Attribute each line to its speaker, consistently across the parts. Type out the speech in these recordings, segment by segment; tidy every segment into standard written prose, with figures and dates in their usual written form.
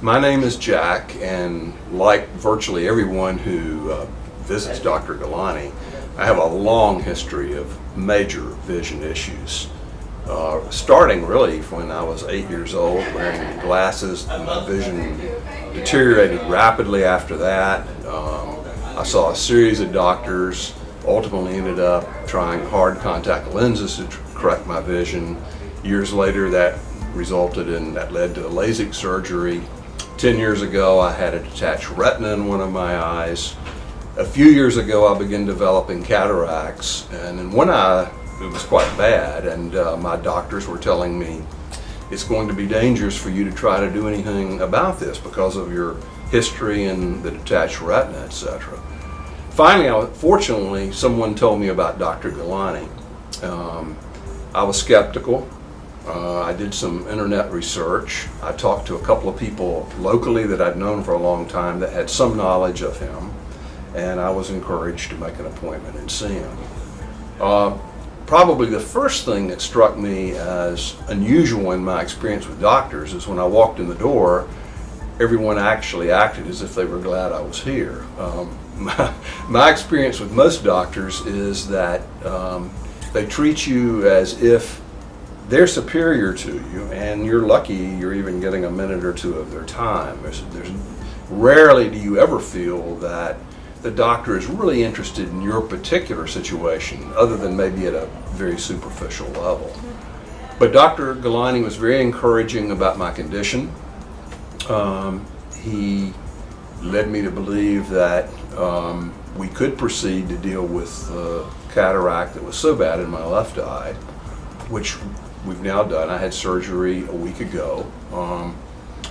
Speaker 1: My name is Jack, and like virtually everyone who visits Dr. Gulani, I have a long history of major vision issues. Starting really when I was 8 years old, wearing glasses. My vision deteriorated rapidly after that. I saw a series of doctors, ultimately ended up trying hard contact lenses to correct my vision. Years later that led to LASIK surgery. 10 years ago I had a detached retina in one of my eyes. A few years ago I began developing cataracts, and in one eye it was quite bad, and my doctors were telling me it's going to be dangerous for you to try to do anything about this because of your history and the detached retina, etc. Finally, fortunately, someone told me about Dr. Gulani. I was skeptical. I did some internet research. I talked to a couple of people locally that I'd known for a long time that had some knowledge of him, and I was encouraged to make an appointment and see him. Probably the first thing that struck me as unusual in my experience with doctors is when I walked in the door, everyone actually acted as if they were glad I was here. My experience with most doctors is that they treat you as if they're superior to you, and you're lucky you're even getting a minute or two of their time. There's rarely do you ever feel that the doctor is really interested in your particular situation, other than maybe at a very superficial level. But Dr. Gulani was very encouraging about my condition. He led me to believe that we could proceed to deal with the cataract that was so bad in my left eye, which we've now done. I had surgery a week ago,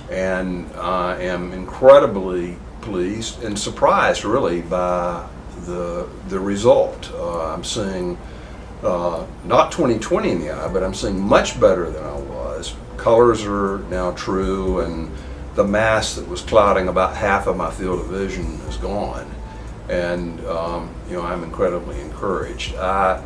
Speaker 1: and I am incredibly pleased and surprised really by the result. I'm seeing not 20/20 in the eye, but I'm seeing much better than I was. Colors are now true, and the mass that was clouding about half of my field of vision is gone, and I'm incredibly encouraged. I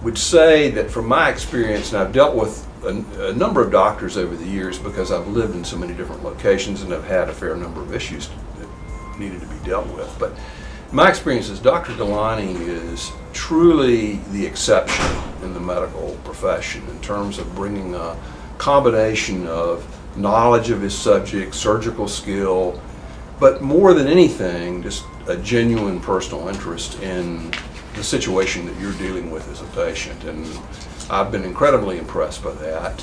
Speaker 1: would say that from my experience, and I've dealt with a number of doctors over the years because I've lived in so many different locations and have had a fair number of issues that needed to be dealt with, but my experience is Dr. Gulani is truly the exception in the medical profession in terms of bringing a combination of knowledge of his subject, surgical skill, but more than anything, just a genuine personal interest in the situation that you're dealing with as a patient. And I've been incredibly impressed by that,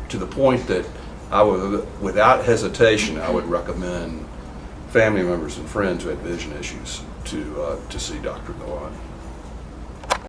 Speaker 1: to the point that without hesitation, I would recommend family members and friends who had vision issues to see Dr. Gulani.